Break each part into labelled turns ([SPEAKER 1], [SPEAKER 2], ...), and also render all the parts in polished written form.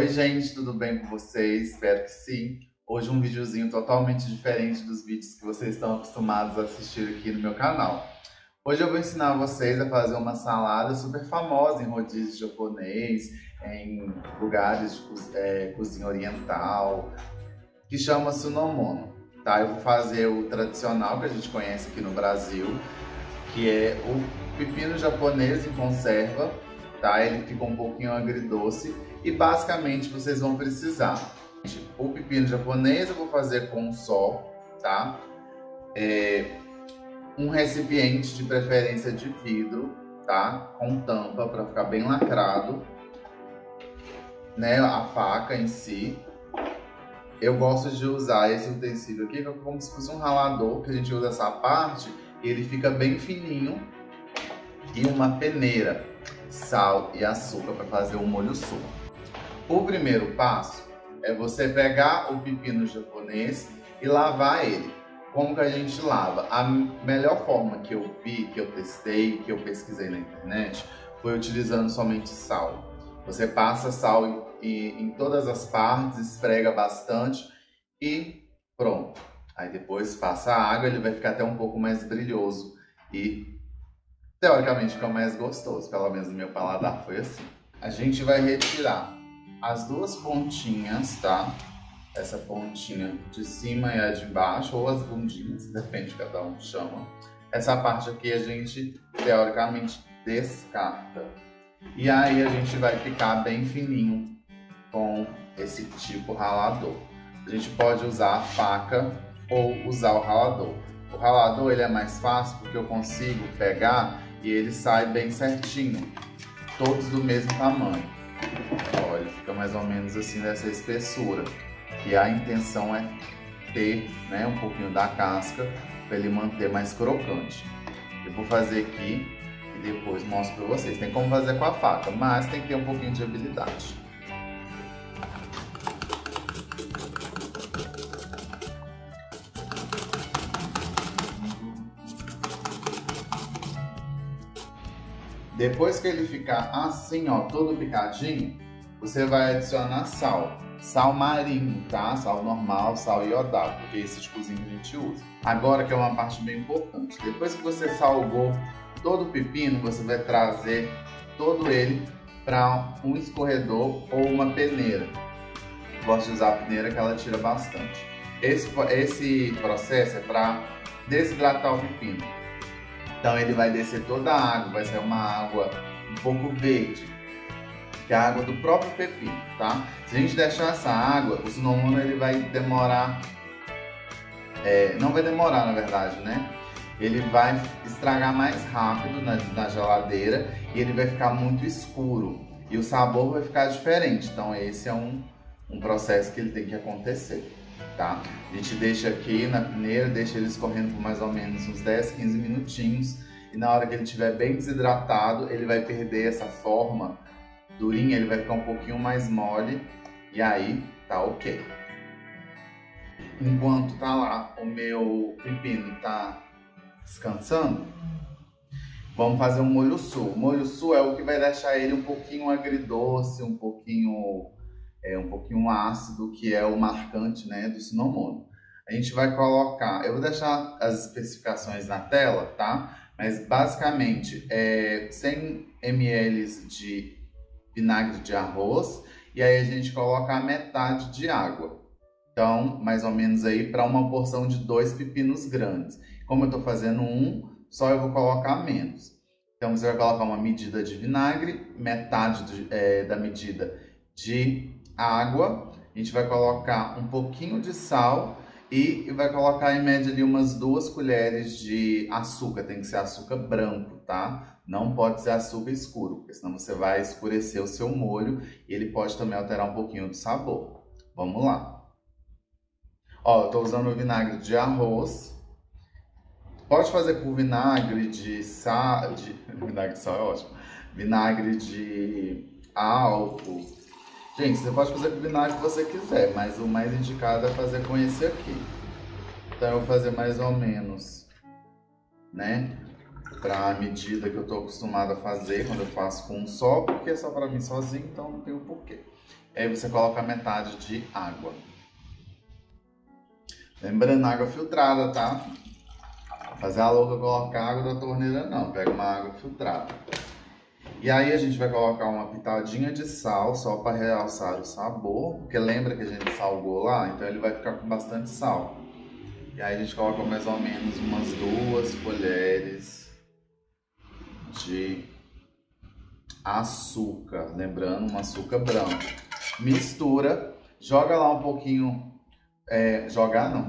[SPEAKER 1] Oi gente, tudo bem com vocês? Espero que sim. Hoje um videozinho totalmente diferente dos vídeos que vocês estão acostumados a assistir aqui no meu canal. Hoje eu vou ensinar vocês a fazer uma salada super famosa em rodízio japonês, em lugares de cozinha oriental, que chama Sunomono. Tá? Eu vou fazer o tradicional que a gente conhece aqui no Brasil, que é o pepino japonês em conserva. Tá? Ele fica um pouquinho agridoce e basicamente vocês vão precisar o pepino japonês. Eu vou fazer com um só, tá? Um recipiente de preferência de vidro, tá? Com tampa para ficar bem lacrado, né? A faca em si. Eu gosto de usar esse utensílio aqui como se fosse um ralador, que a gente usa essa parte e ele fica bem fininho, e uma peneira, sal e açúcar para fazer o molho suco. O primeiro passo é você pegar o pepino japonês e lavar ele. Como que a gente lava? A melhor forma que eu vi, que eu testei, que eu pesquisei na internet, foi utilizando somente sal. Você passa sal em todas as partes, esfrega bastante e pronto. Aí depois passa a água, ele vai ficar até um pouco mais brilhoso e teoricamente fica mais gostoso, pelo menos no meu paladar foi assim. A gente vai retirar as duas pontinhas, tá? Essa pontinha de cima e a de baixo, ou as bundinhas, depende de cada um chama. Essa parte aqui a gente teoricamente descarta. E aí a gente vai ficar bem fininho com esse tipo ralador. A gente pode usar a faca ou usar o ralador. O ralador ele é mais fácil porque eu consigo pegar e ele sai bem certinho, todos do mesmo tamanho. Olha, fica mais ou menos assim dessa espessura. E a intenção é ter, né, um pouquinho da casca para ele manter mais crocante. Eu vou fazer aqui e depois mostro para vocês. Tem como fazer com a faca, mas tem que ter um pouquinho de habilidade. Depois que ele ficar assim, ó, todo picadinho, você vai adicionar sal. Sal marinho, tá? Sal normal, sal iodado, porque é esse de cozinha que a gente usa. Agora que é uma parte bem importante. Depois que você salgou todo o pepino, você vai trazer todo ele para um escorredor ou uma peneira. Gosto de usar a peneira que ela tira bastante. Esse processo é para desidratar o pepino. Então ele vai descer toda a água, vai ser uma água um pouco verde, que é a água do próprio pepino, tá? Se a gente deixar essa água, o Sunomono ele vai demorar, não vai demorar na verdade, né? Ele vai estragar mais rápido na geladeira e ele vai ficar muito escuro e o sabor vai ficar diferente. Então esse é um processo que ele tem que acontecer, tá? A gente deixa aqui na peneira, deixa ele escorrendo por mais ou menos uns 10, 15 minutinhos e na hora que ele estiver bem desidratado, ele vai perder essa forma durinha, ele vai ficar um pouquinho mais mole e aí tá ok. Enquanto tá lá o meu pepino tá descansando, vamos fazer um molho su. O molho su é o que vai deixar ele um pouquinho agridoce, um pouquinho ácido, que é o marcante, né, do Sunomono. A gente vai colocar, eu vou deixar as especificações na tela, tá? Mas basicamente é 100 ml de vinagre de arroz e aí a gente coloca a metade de água. Então, mais ou menos aí para uma porção de 2 pepinos grandes. Como eu tô fazendo só eu vou colocar menos. Então você vai colocar uma medida de vinagre, metade da medida de água, a gente vai colocar um pouquinho de sal e vai colocar em média ali umas 2 colheres de açúcar. Tem que ser açúcar branco, tá? Não pode ser açúcar escuro, porque senão você vai escurecer o seu molho e ele pode também alterar um pouquinho do sabor. Vamos lá. Ó, eu tô usando o vinagre de arroz. Pode fazer com vinagre de sal, vinagre de sal é ótimo. Vinagre de álcool. Gente, você pode fazer com o vinagre que você quiser, mas o mais indicado é fazer com esse aqui. Então eu vou fazer mais ou menos, né, para a medida que eu tô acostumado a fazer quando eu faço com um só, porque é só para mim sozinho, então não tem o porquê. Aí você coloca metade de água. Lembrando, água filtrada, tá? Fazer a louca colocar água da torneira não, pega uma água filtrada. E aí a gente vai colocar uma pitadinha de sal, só para realçar o sabor, porque lembra que a gente salgou lá? Então ele vai ficar com bastante sal. E aí a gente coloca mais ou menos umas 2 colheres de açúcar, lembrando, um açúcar branco. Mistura, joga lá um pouquinho,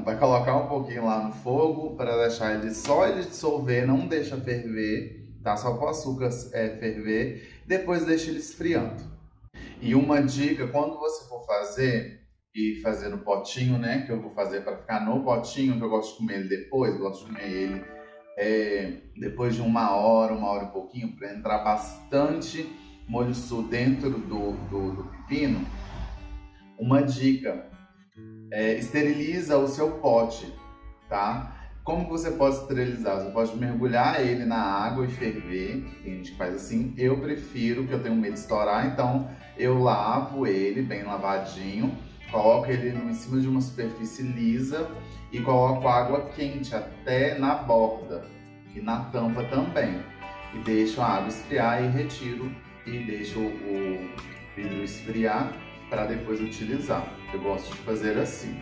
[SPEAKER 1] vai colocar um pouquinho lá no fogo para deixar ele só ele dissolver, não deixa ferver, tá? Só para o açúcar ferver, depois deixa ele esfriando. E uma dica, quando você for fazer no potinho, né, que eu vou fazer para ficar no potinho, que eu gosto de comer ele depois, eu gosto de comer ele depois de 1 hora e pouquinho, para entrar bastante molho sul dentro do pepino. Uma dica, esteriliza o seu pote, tá? Como que você pode esterilizar? Você pode mergulhar ele na água e ferver, tem gente que faz assim. Eu prefiro, que eu tenho medo de estourar, então eu lavo ele bem lavadinho, coloco ele em cima de uma superfície lisa e coloco água quente até na borda e na tampa também. E deixo a água esfriar e retiro e deixo o vidro esfriar para depois utilizar. Eu gosto de fazer assim.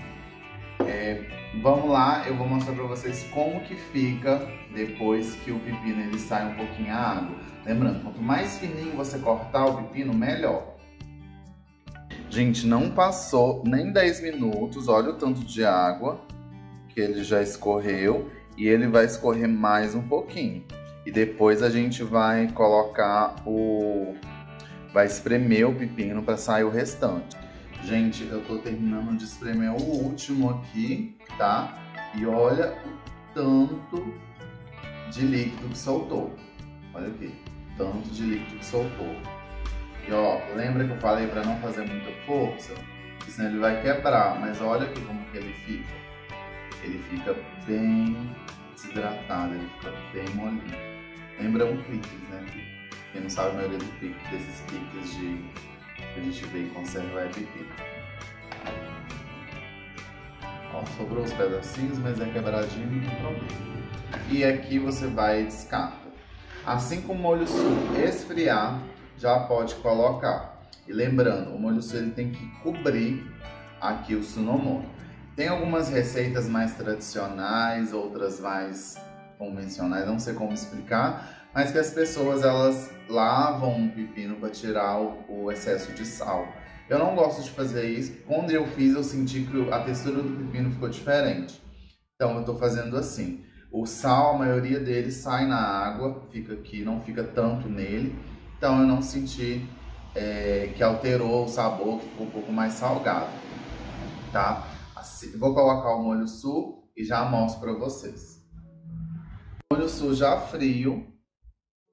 [SPEAKER 1] Vamos lá, eu vou mostrar para vocês como que fica depois que o pepino ele sai um pouquinho a água. Lembrando, quanto mais fininho você cortar o pepino, melhor. Gente, não passou nem 10 minutos, olha o tanto de água que ele já escorreu e ele vai escorrer mais um pouquinho. E depois a gente vai colocar vai espremer o pepino para sair o restante. Gente, eu tô terminando de espremer o último aqui, tá? E olha o tanto de líquido que soltou. Olha aqui, tanto de líquido que soltou. E ó, lembra que eu falei para não fazer muita força? Porque senão ele vai quebrar, mas olha aqui como que ele fica. Ele fica bem desidratado, ele fica bem molinho. Lembra um picles, né? Quem não sabe a maioria desses picles que a gente vê em conserva é pepino. Ó, sobrou os pedacinhos, mas é quebradinho, não tem problema. E aqui você vai e descarta. Assim que o molho sul esfriar, já pode colocar. E lembrando, o molho sul ele tem que cobrir aqui o Sunomono. Tem algumas receitas mais tradicionais, outras mais convencionais, não sei como explicar, mas que as pessoas elas lavam o pepino para tirar o excesso de sal. Eu não gosto de fazer isso. Quando eu fiz, eu senti que a textura do pepino ficou diferente. Então eu estou fazendo assim. O sal, a maioria dele sai na água, fica aqui, não fica tanto nele. Então eu não senti que alterou o sabor, que ficou um pouco mais salgado, tá? Assim, vou colocar o molho sul e já mostro para vocês. O molho sul já frio,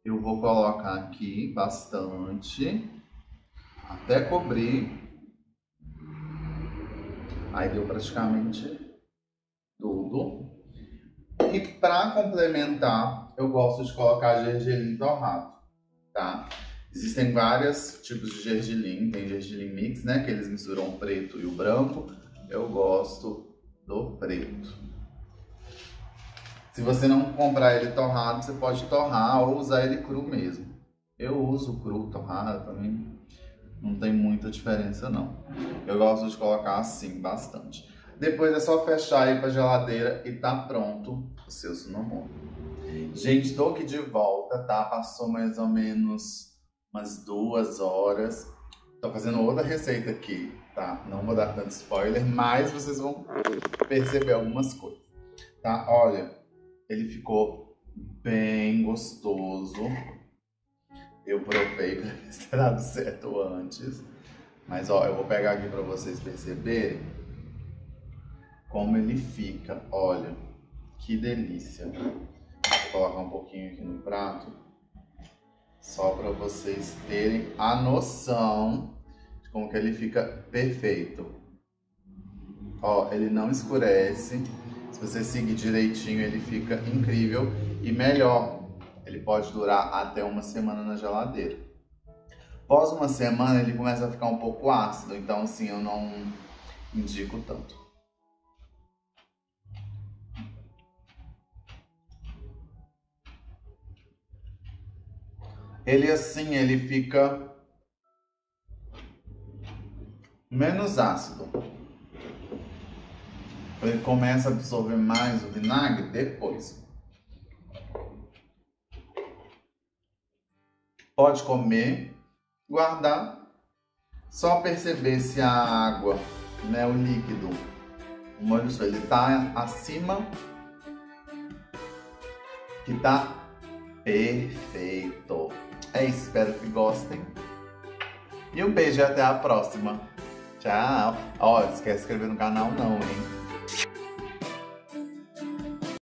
[SPEAKER 1] eu vou colocar aqui bastante, até cobrir. Aí deu praticamente tudo. E para complementar, eu gosto de colocar gergelim torrado, tá? Existem vários tipos de gergelim, tem gergelim mix, né? Que eles misturam o preto e o branco. Eu gosto do preto. Se você não comprar ele torrado, você pode torrar ou usar ele cru mesmo. Eu uso cru, torrado também. Não tem muita diferença não. Eu gosto de colocar assim, bastante. Depois é só fechar aí pra geladeira e tá pronto o seu Sunomono. Gente, tô aqui de volta, tá? Passou mais ou menos umas 2 horas. Tô fazendo outra receita aqui, tá? Não vou dar tanto spoiler, mas vocês vão perceber algumas coisas, tá? Olha, ele ficou bem gostoso. Eu provei para ver se ter dado certo antes. Mas ó, eu vou pegar aqui para vocês perceberem como ele fica. Olha, que delícia. Vou colocar um pouquinho aqui no prato, só para vocês terem a noção de como que ele fica perfeito. Ó, ele não escurece. Se você seguir direitinho, ele fica incrível. E melhor, ele pode durar até 1 semana na geladeira. Após uma semana ele começa a ficar um pouco ácido, então assim, eu não indico tanto. Ele assim, ele fica menos ácido. Ele começa a absorver mais o vinagre depois. Pode comer, guardar, só perceber se a água, né, o líquido, o molho show, ele tá acima, que tá perfeito. É isso, espero que gostem. E um beijo e até a próxima. Tchau. Ó, não esquece de se inscrever no canal não, hein?